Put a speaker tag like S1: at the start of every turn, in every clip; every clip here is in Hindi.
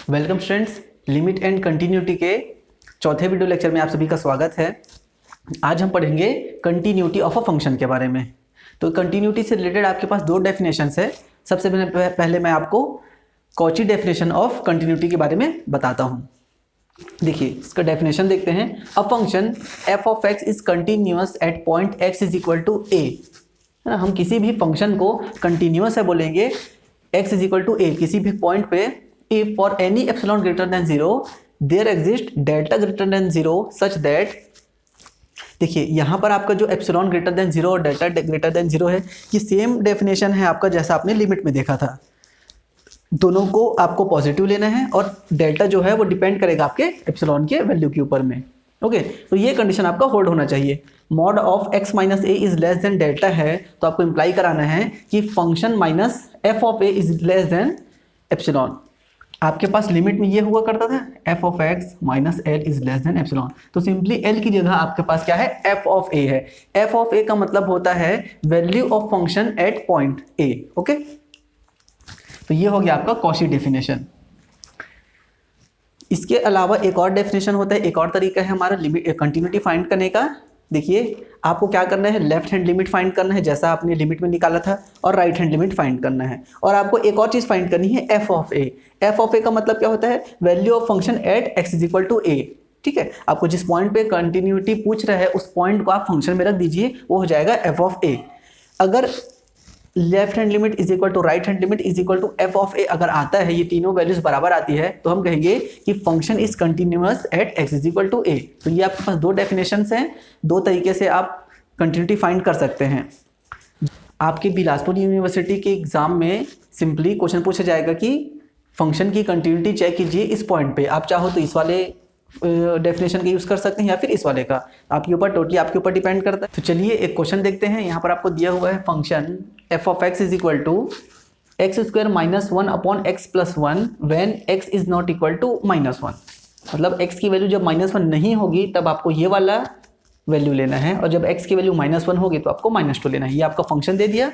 S1: Welcome students, limit and continuity के चौथे वीडियो लेक्चर में आप सभी का स्वागत है। आज हम पढ़ेंगे कंटिन्यूटी ऑफ अ फंक्शन के बारे में। तो कंटिन्यूटी से रिलेटेड आपके पास दो डेफिनेशंस है। सबसे पहले मैं आपको कॉची डेफिनेशन ऑफ कंटिन्यूटी के बारे में बताता हूँ। देखिए, इसका डेफिनेशन देखते हैं। A function f of x is continuous at point x is equal to a. है ना, हम किसी भी फंक्शन को कंटिन्यूअस है बोलेंगे x इज इक्वल टू ए, किसी भी पॉइंट पे if for any epsilon greater than 0 there exists delta greater than 0 such that, देखिए यहाँ पर आपका जो एप्सिलॉन ग्रेटर देन 0 और डेल्टा ग्रेटर देन 0 है, ये सेम डेफिनेशन है आपका जैसा आपने लिमिट में देखा था। दोनों को आपको पॉजिटिव लेना है और डेल्टा जो है वो डिपेंड करेगा आपके एप्सिलॉन के वैल्यू के ऊपर में। ओके, तो ये कंडीशन आपका होल्ड होना चाहिए। Mod of x minus A is less than delta है, तो आपको इंप्लाई कराना है कि function minus F of A is less than epsilon. आपके पास लिमिट में ये हुआ करता था f of x minus L is less than epsilon, तो सिंपली l की जगह आपके पास क्या है, f ऑफ a है। f ऑफ a का मतलब होता है value of function eight point a। Okay, तो ये हो गया आपका कॉची डेफिनेशन। इसके अलावा एक और डेफिनेशन होता है, एक और तरीका है हमारा लिमिट कंटिन्यूटी फाइंड करने का। देखिए, आपको क्या करना है, लेफ्ट हैंड लिमिट फाइंड करना है जैसा आपने लिमिट में निकाला था, और राइट हैंड लिमिट फाइंड करना है। और आपको एक और चीज फाइंड करनी है, f of a. F of a का मतलब क्या होता है, value of function at x is equal to a. ठीक है, आपको जिस पॉइंट पे कंटिन्यूटी पूछ रहा है उस पॉइंट को आप फंक्शन में रख दीजिए, वो हो जाएगा एफ ऑफ ए। अगर left hand limit is equal to right hand limit is equal to f of a अगर आता है, ये तीनों वैल्यूज बराबर आती है, तो हम कहेंगे कि function is continuous at x is equal to a. तो ये आपके पास दो डेफिनेशंस हैं, दो तरीके से आप कंटिन्यूटी फाइंड कर सकते हैं। आपके बिलासपुर यूनिवर्सिटी के एग्जाम में सिंपली क्वेश्चन पूछा जाएगा कि फंक्शन की कंटिन्यूटी चेक कीजिए इस पॉइंट पे। आप चाहो तो इस वाले डेफिनेशन का यूज कर सकते हैं या फिर इस वाले का, आपके ऊपर टोटली आपके ऊपर डिपेंड करता है। तो चलिए एक क्वेश्चन देखते हैं। यहाँ पर आपको दिया हुआ है function f of x is equal to x square minus one upon x plus one when x is not equal to minus one. मतलब एक्स की वैल्यू जब माइनस वन नहीं होगी तब आपको ये वाला वैल्यू लेना है, और जब x की वैल्यू माइनस वन होगी तो आपको माइनस टू लेना है। ये आपका फंक्शन दे दिया।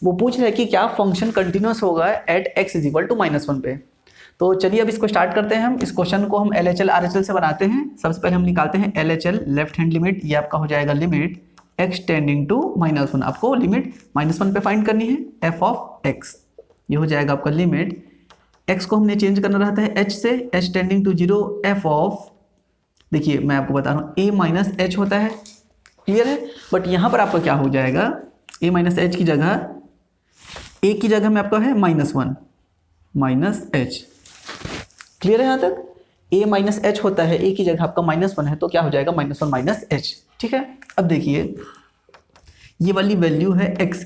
S1: वो पूछ रहा है कि क्या फंक्शन कंटिन्यूअस होगा at x is equal to minus one पे। तो चलिए अब इसको स्टार्ट करते हैं। हम इस क्वेश्चन को हम LHL RHL से बनाते हैं। सबसे पहले हम निकालते हैं LHL, लेफ्ट हैंड लिमिट। ये आपका हो जाएगा limit x tending to minus one. आपको लिमिट माइनस वन पे फाइंड करनी है, f ऑफ x। ये हो जाएगा आपका लिमिट x को हमने चेंज करना रहता है h से, h tending to zero, f of, देखिए मैं आपको बता रहा हूँ a माइनस एच होता है। क्लियर है? बट यहाँ पर आपका क्या हो जाएगा, a माइनस एच की जगह, a की जगह में आपका है minus one minus H. Clear है यहाँ तक? a माइनस एच होता है, a की जगह आपका माइनस वन है, तो क्या हो जाएगा माइनस वन माइनस एच। ठीक है, अब देखिए ये वाली वैल्यू है x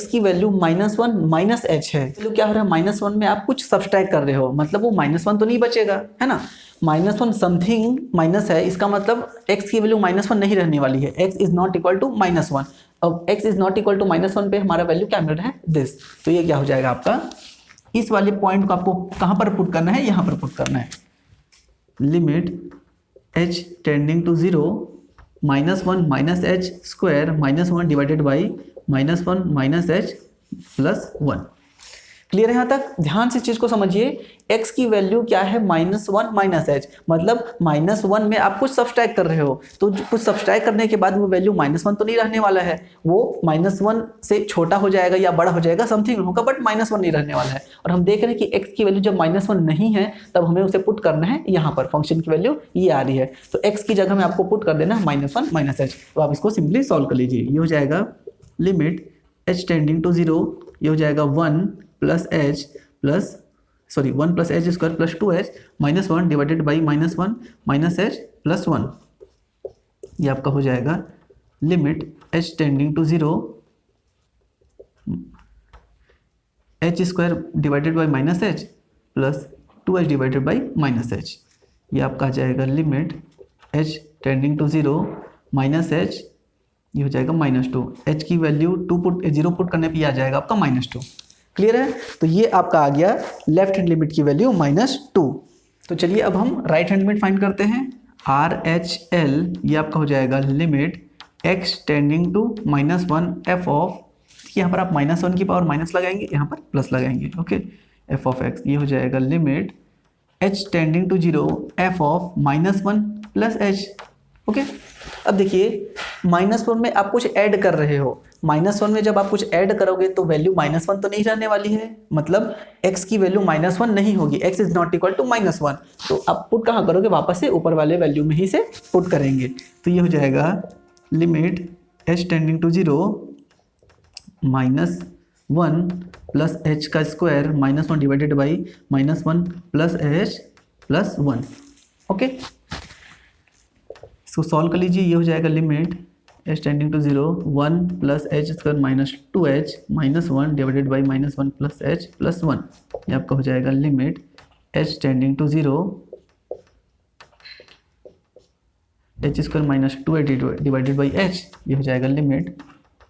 S1: की value minus one minus H है। तो क्या हो रहा है, माइनस वन में आप कुछ सब्सट्रैक्ट कर रहे हो, मतलब वो माइनस वन तो नहीं बचेगा, है ना। माइनस वन समथिंग माइनस है, इसका मतलब x की वैल्यू माइनस वन नहीं रहने वाली है। x is not equal to minus one. अब x is not equal to minus one पे हमारा वैल्यू क्या मिल रहा है, दिस। तो ये क्या हो जाएगा आपका, इस वाले पॉइंट को आपको कहाँ पर पुट करना है, यहाँ पर पुट करना है। Limit h tending to zero minus one minus h square minus one divided by minus one minus h plus one. Clear है यहाँ तक? ध्यान से चीज को समझिए। x की वैल्यू क्या है, माइनस वन माइनस एच, मतलब माइनस वन में आप कुछ सब्सट्रैक्ट कर रहे हो, तो कुछ सब्सट्रैक्ट करने के बाद वो वैल्यू माइनस वन तो नहीं रहने वाला है, वो माइनस वन से छोटा हो जाएगा या बड़ा हो जाएगा, समथिंग होगा, बट माइनस वन नहीं रहने वाला है। और हम देख रहे हैं कि x की वैल्यू जब माइनस वन नहीं है तब हमें उसे पुट करना है यहाँ पर। फंक्शन की वैल्यू ये आ रही है, तो x की जगह में आपको पुट कर देना है माइनस वन माइनस एच। तो आप इसको सिंपली सॉल्व कर लीजिए। ये हो जाएगा limit h tending to zero, ये हो जाएगा one plus h plus, sorry one plus h square plus two h minus one divided by minus one minus h plus one. ये आपका हो जाएगा limit h tending to zero, h square divided by minus h plus two h divided by minus h. ये आपका आ जाएगा limit h tending to zero minus h, ये हो जाएगा माइनस टू। एच की value to put zero put करने पे आ जाएगा आपका माइनस टू। क्लियर है? तो ये आपका आ गया लेफ्ट हैंड लिमिट की वैल्यू माइनस टू। तो चलिए अब हम राइट हैंड लिमिट फाइंड करते हैं। RHL, ये आपका हो जाएगा limit x tending to minus one f of, यहाँ पर आप माइनस वन की पावर माइनस लगाएंगे, यहाँ पर प्लस लगाएंगे। ओके, एफ ऑफ एक्स, ये हो जाएगा limit h tending to 0 f of -1 plus h। Okay, अब देखिए -1 में आप कुछ ऐड कर रहे हो, -1 में जब आप कुछ ऐड करोगे तो वैल्यू -1 तो नहीं रहने वाली है, मतलब x की वैल्यू -1 नहीं होगी, x is not equal to -1, तो आप पुट कहाँ करोगे, वापस से ऊपर वाले वैल्यू में ही से पुट करेंगे। तो ये हो जाएगा limit h tending to 0 -1 plus h का square -1 divided by -1 plus h plus 1। Okay, इसको सॉल्व कर लीजिए, ये हो जाएगा limit h tending to 0 1 plus h square -2h -1 divided by -1 plus h plus 1। ये आपका हो जाएगा limit h tending to 0 h square -2h divided by h, ये हो जाएगा लिमिट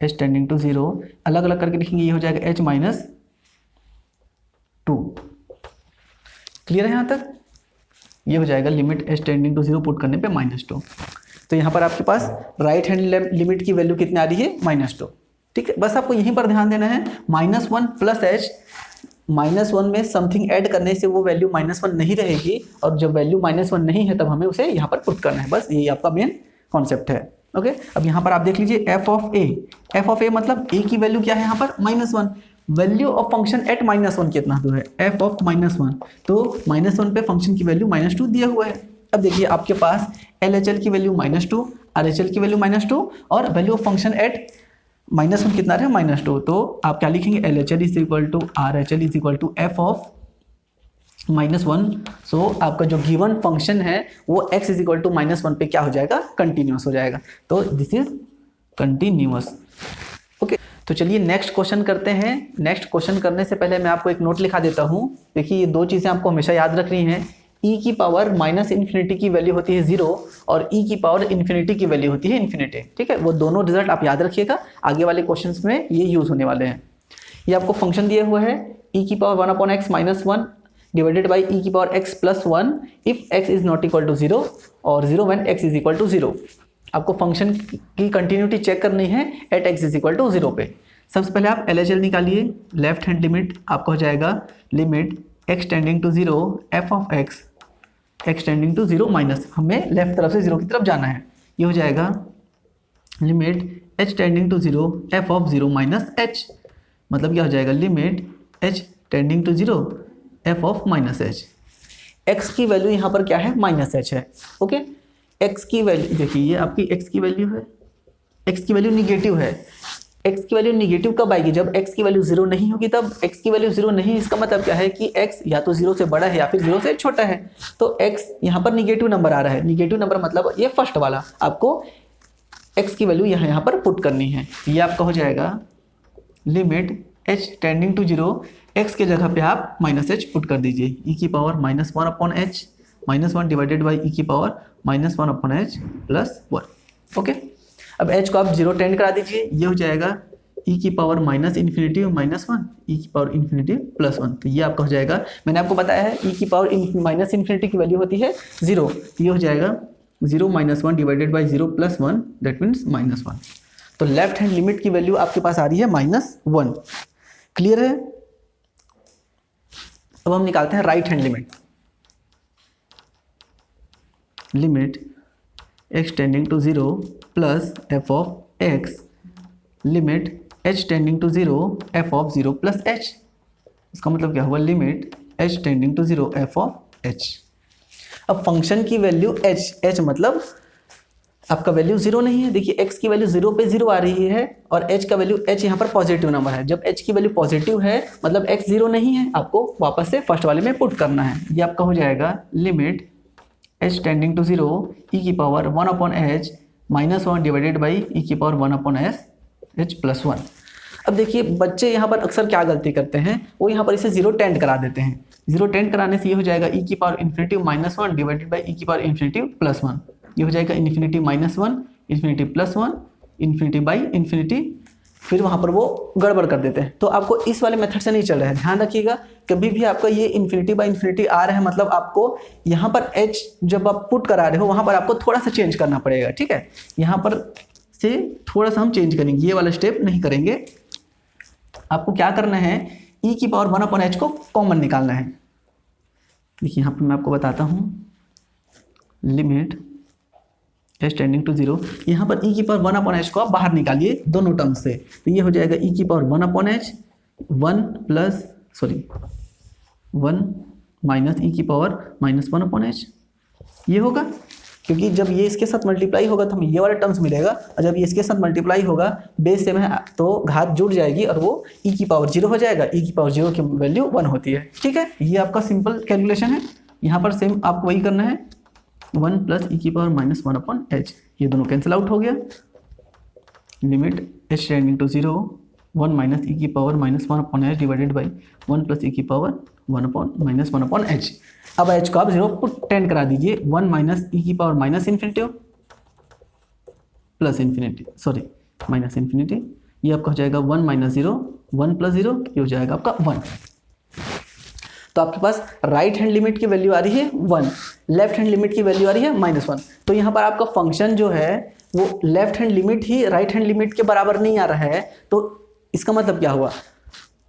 S1: h टेंडिंग टू 0, अलग अलग करके लिखेंगे, ये हो जाएगा h -2। क्लियर है यहाँ तक? ये हो जाएगा limit h tending to 0 put करने पे -2। तो यहाँ पर आपके पास राइट हैंड लिमिट की वैल्यू कितनी आ रही है, -2। ठीक है, बस आपको यहीं पर ध्यान देना है, -1 प्लस h, -1 में समथिंग ऐड करने से वो वैल्यू -1 नहीं रहेगी, और जब वैल्यू -1 नहीं है तब हमें उसे यहाँ पर पुट करना है, बस यही आपका मेन कॉन्सेप्ट है। ओके, अब यहाँ पर आप देख लीजिए f ऑफ a मतलब a की वैल्यू क्या है यहाँ पर, -1। वैल्यू ऑफ फंक्शन एट -1 कितना तो है, f ऑफ -1, तो -1 पे फंक्शन की वैल्यू -2 दिया हुआ है। अब देखिए आपके पास LHL की वैल्यू -2, RHL की वैल्यू -2, और वैल्यू ऑफ फंक्शन एट -1 कितना है, -2, तो आप क्या लिखेंगे, LHL is equal to RHL is equal to f of -1। So आपका जो गिवन फंक्शन है वो x इज इक्वल टू -1 पे क्या हो जाएगा, कंटिन्यूअस हो जाएगा, तो दिस इज कंटिन्यूअस। ओके, तो चलिए नेक्स्ट क्वेश्चन करते हैं। नेक्स्ट क्वेश्चन करने से पहले मैं आपको एक नोट लिखा देता हूँ। देखिए ये दो चीज़ें आपको हमेशा याद रखनी है, e की पावर -∞ की वैल्यू होती है 0 और e की पावर ∞ की वैल्यू होती है ∞। ठीक है, वो दोनों रिजल्ट आप याद रखिएगा, आगे वाले क्वेश्चंस में ये यूज होने वाले हैं। ये आपको फंक्शन दिया हुआ है e की power 1/x -1 divided by e की power x plus 1 if x is not equal to 0 और 0 when x is equal to 0। आपको फंक्शन की कंटिन्यूटी चेक करनी है at x is equal to 0 पे। सबसे पहले आप LHL निकालिए, लेफ्ट हैंड लिमिट आपका हो जाएगा limit x tending to 0 f of x tending to 0 minus, हमें लेफ्ट तरफ से 0 की तरफ जाना है, ये हो जाएगा limit h tending to 0 f of 0 minus h, मतलब क्या हो जाएगा limit h tending to 0 f of -h। x की वैल्यू यहाँ पर क्या है, -h है। ओके, x की वैल्यू देखिए, ये आपकी x की वैल्यू है, x की वैल्यू निगेटिव है। x की वैल्यू निगेटिव कब आएगी, जब x की वैल्यू 0 नहीं होगी तब। x की वैल्यू 0 नहीं, इसका मतलब क्या है कि x या तो 0 से बड़ा है या फिर 0 से छोटा है, तो x यहाँ पर निगेटिव नंबर आ रहा है। निगेटिव नंबर मतलब ये फर्स्ट वाला, आपको x की वैल्यू यहाँ पर पुट करनी है। ये आपका हो जाएगा limit h tending to 0, x के जगह पे आप -h पुट कर दीजिए, e की power -1/h -1 divided by e की पावर -1/h प्लस 1। ओके, अब h को आप 0 टेंड करा दीजिए, ये हो जाएगा e की पावर -∞ -1 e की पावर ∞ प्लस 1। तो ये आपका हो जाएगा, मैंने आपको बताया है e की पावर -∞ की वैल्यू होती है 0, ये हो जाएगा 0 -1 divided by 0 plus 1, that means -1। तो लेफ्ट हैंड लिमिट की वैल्यू आपके पास आ रही है -1। क्लियर है? अब हम निकालते हैं right hand limit. Limit x tending to 0 plus f of x, limit h tending to 0 f of 0 plus h। इसका मतलब क्या हुआ, limit h tending to 0 f of h। अब फंक्शन की वैल्यू h मतलब आपका वैल्यू 0 नहीं है। देखिए x की वैल्यू 0 पे 0 आ रही है और h का वैल्यू h यहाँ पर पॉजिटिव नंबर है। जब h की वैल्यू पॉजिटिव है मतलब x 0 नहीं है, आपको वापस से फर्स्ट वाले में पुट करना है। ये आपका हो जाएगा limit h tending to 0 e की power 1/h -1 divided by e की पावर 1/h प्लस 1। अब देखिए बच्चे यहाँ पर अक्सर क्या गलती करते हैं, वो यहाँ पर इसे 0 टेंड करा देते हैं। 0 टेंड कराने से ये हो जाएगा e की power infinity -1 divided by e की पावर इन्फिनिटी प्लस 1। ये हो जाएगा infinity -1 infinity plus 1 infinity by infinity, फिर वहाँ पर वो गड़बड़ कर देते हैं। तो आपको इस वाले मेथड से नहीं चल रहा है, ध्यान रखिएगा। कभी भी आपका ये इन्फिनिटी बाई इन्फिनिटी आ रहा है मतलब आपको यहाँ पर h जब आप पुट करा रहे हो वहाँ पर आपको थोड़ा सा चेंज करना पड़ेगा। ठीक है, यहाँ पर से थोड़ा सा हम चेंज करेंगे, ये वाला स्टेप नहीं करेंगे। आपको क्या करना है, ई की पावर 1/h को कॉमन निकालना है। देखिए यहाँ पर मैं आपको बताता हूँ, लिमिट h टेंडिंग टू 0, यहाँ पर ई की पावर 1/h को आप बाहर निकालिए दोनों टर्म से, तो ये हो जाएगा ई की पावर 1/h 1 माइनस ई की पावर -1/h, ये होगा, क्योंकि जब ये इसके साथ मल्टीप्लाई होगा तो हमें ये वाला टर्म्स मिलेगा, और जब ये इसके साथ मल्टीप्लाई होगा बेस सेम है तो घात जुड़ जाएगी और वो ई की पावर 0 हो जाएगा। ई की पावर 0 की वैल्यू 1 होती है। ठीक है, ये आपका सिंपल कैलकुलेशन है। यहाँ पर सेम आपको वही करना है, 1 प्लस ई की पावर -1/h, ये दोनों कैंसिल आउट हो गया। Limit h tending to 0 1 minus e की power -1/h divided by 1 plus e की पावर -1/h। अब h को आप 0 पुट 10 करा दीजिए, 1 माइनस ई की power -infinity plus infinity, sorry minus infinity, ये आपका हो जाएगा 1 माइनस 0, 1 प्लस 0, ये हो जाएगा आपका 1। तो आपके पास राइट हैंड लिमिट की वैल्यू आ रही है 1, लेफ्ट हैंड लिमिट की वैल्यू आ रही है -1। तो यहाँ पर आपका फंक्शन जो है वो लेफ्ट हैंड लिमिट ही राइट हैंड लिमिट के बराबर नहीं आ रहा है, तो इसका मतलब क्या हुआ,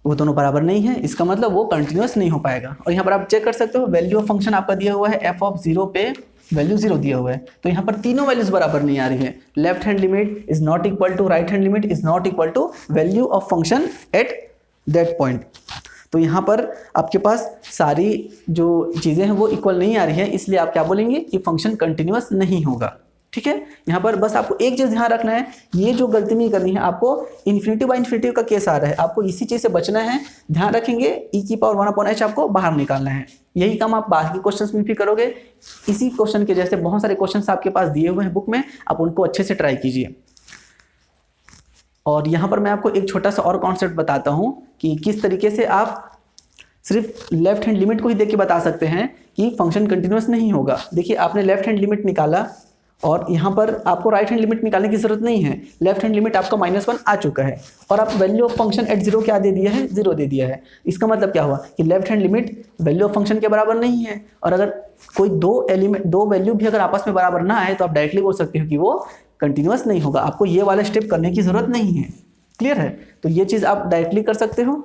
S1: वो दोनों बराबर नहीं है, इसका मतलब वो कंटिन्यूअस नहीं हो पाएगा। और यहाँ पर आप चेक कर सकते हो, वैल्यू ऑफ फंक्शन आपका दिया हुआ है f(0) पे वैल्यू 0 दिया हुआ है, तो यहाँ पर तीनों वैल्यूज बराबर नहीं आ रही है। Left hand limit is not equal to right hand limit is not equal to value of function at that point. तो यहाँ पर आपके पास सारी जो चीज़ें हैं वो इक्वल नहीं आ रही है, इसलिए आप क्या बोलेंगे कि फंक्शन कंटिन्यूअस नहीं होगा। ठीक है, यहाँ पर बस आपको एक चीज़ ध्यान रखना है, ये जो गलती नहीं करनी है आपको, इन्फिनिटी बाय इन्फिनिटी का केस आ रहा है, आपको इसी चीज़ से बचना है। ध्यान रखेंगे ई की पावर 1/h आपको बाहर निकालना है, यही काम आप बाकी क्वेश्चंस में भी करोगे। इसी क्वेश्चन के जैसे बहुत सारे क्वेश्चंस आपके पास दिए हुए हैं बुक में, आप उनको अच्छे से ट्राई कीजिए। और यहाँ पर मैं आपको एक छोटा सा और कॉन्सेप्ट बताता हूँ कि किस तरीके से आप सिर्फ लेफ्ट हैंड लिमिट को ही देख के बता सकते हैं कि फंक्शन कंटिन्यूअस नहीं होगा। देखिए आपने लेफ्ट हैंड लिमिट निकाला और यहाँ पर आपको राइट हैंड लिमिट निकालने की जरूरत नहीं है, लेफ्ट हैंड लिमिट आपका -1 आ चुका है और आप वैल्यू ऑफ फंक्शन एट 0 क्या दे दिया है, 0 दे दिया है। इसका मतलब क्या हुआ कि left hand limit value of function के बराबर नहीं है, और अगर कोई दो वैल्यू भी अगर आपस में बराबर ना आए तो आप डायरेक्टली बोल सकते हो कि वो कंटिन्यूअस नहीं होगा, आपको ये वाला स्टेप करने की जरूरत नहीं है। क्लियर है, तो ये चीज़ आप डायरेक्टली कर सकते हो।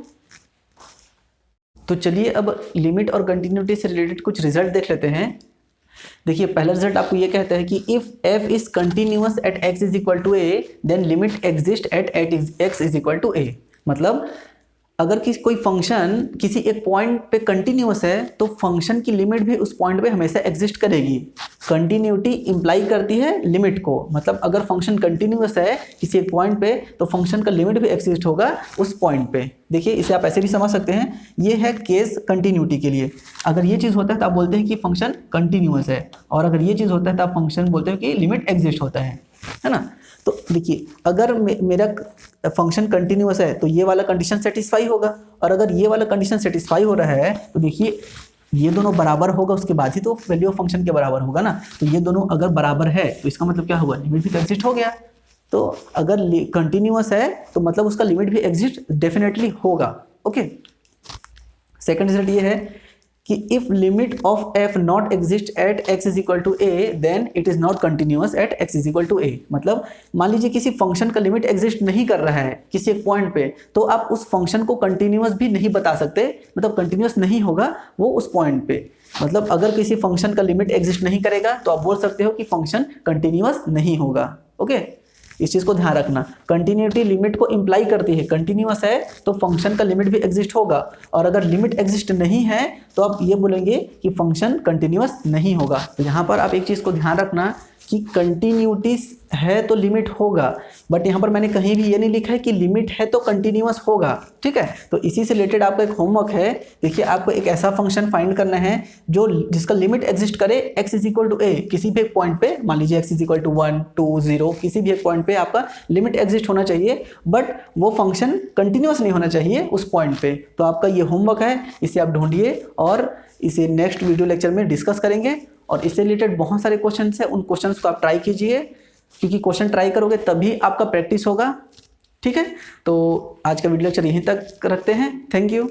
S1: तो चलिए अब लिमिट और कंटिन्यूटी से रिलेटेड कुछ रिजल्ट देख लेते हैं। देखिए पहला रिजल्ट आपको ये कहता है कि if f is continuous at x is equal to a then limit exist at x is equal to a। मतलब अगर कोई फंक्शन किसी एक पॉइंट पे कंटिन्यूअस है तो फंक्शन की लिमिट भी उस पॉइंट पे हमेशा एग्जिस्ट करेगी। कंटिन्यूटी इंप्लाई करती है लिमिट को, मतलब अगर फंक्शन कंटिन्यूअस है किसी एक पॉइंट पे तो फंक्शन का लिमिट भी एग्जिस्ट होगा उस पॉइंट पे। देखिए इसे आप ऐसे भी समझ सकते हैं, ये है केस कंटिन्यूटी के लिए। अगर ये चीज़ होता है तो आप बोलते हैं कि फंक्शन कंटिन्यूअस है, और अगर ये चीज़ होता है तो आप फंक्शन बोलते हैं कि लिमिट एग्जिस्ट होता है ना। तो देखिए अगर मेरा फंक्शन कंटिन्यूअस है तो ये वाला कंडीशन सेटिस्फाई होगा, और अगर ये वाला कंडीशन सेटिस्फाई हो रहा है तो देखिए ये दोनों बराबर होगा, उसके बाद ही तो वैल्यू ऑफ फंक्शन के बराबर होगा ना। तो ये दोनों अगर बराबर है तो इसका मतलब क्या हुआ, लिमिट भी एग्जिस्ट हो गया। तो अगर कंटिन्यूअस है तो मतलब उसका लिमिट भी एग्जिस्ट डेफिनेटली होगा। ओके, सेकंड रिजल्ट ये है कि if limit of f not exist at x is equal to a then it is not continuous at x is equal to a। मतलब मान लीजिए किसी फंक्शन का लिमिट एग्जिस्ट नहीं कर रहा है किसी एक पॉइंट पे, तो आप उस फंक्शन को कंटिन्यूअस भी नहीं बता सकते, मतलब कंटिन्यूअस नहीं होगा वो उस पॉइंट पे। मतलब अगर किसी फंक्शन का लिमिट एग्जिस्ट नहीं करेगा तो आप बोल सकते हो कि फंक्शन कंटिन्यूअस नहीं होगा। ओके, इस चीज़ को ध्यान रखना, कंटिन्यूटी लिमिट को इंप्लाई करती है, कंटिन्यूअस है तो फंक्शन का लिमिट भी एग्जिस्ट होगा, और अगर लिमिट एग्जिस्ट नहीं है तो आप ये बोलेंगे कि फंक्शन कंटिन्यूअस नहीं होगा। तो यहाँ पर आप एक चीज़ को ध्यान रखना कि कंटिन्यूटी है तो लिमिट होगा, बट यहाँ पर मैंने कहीं भी ये नहीं लिखा है कि लिमिट है तो कंटिन्यूअस होगा। ठीक है, तो इसी से रिलेटेड आपका एक होमवर्क है। देखिए आपको एक ऐसा फंक्शन फाइंड करना है जो जिसका लिमिट एग्जिस्ट करे x is equal to a, किसी भी एक पॉइंट पे, मान लीजिए x इज इक्वल टू 1 2 0, किसी भी एक पॉइंट पे आपका लिमिट एग्जिस्ट होना चाहिए, बट वो फंक्शन कंटिन्यूअस नहीं होना चाहिए उस पॉइंट पे। तो आपका ये होमवर्क है, इसे आप ढूंढिए और इसे नेक्स्ट वीडियो लेक्चर में डिस्कस करेंगे। और इससे रिलेटेड बहुत सारे क्वेश्चन हैं, उन क्वेश्चंस को आप ट्राई कीजिए, क्योंकि क्वेश्चन ट्राई करोगे तभी आपका प्रैक्टिस होगा। ठीक है, तो आज का वीडियो लेक्चर यहीं तक रखते हैं। Thank you.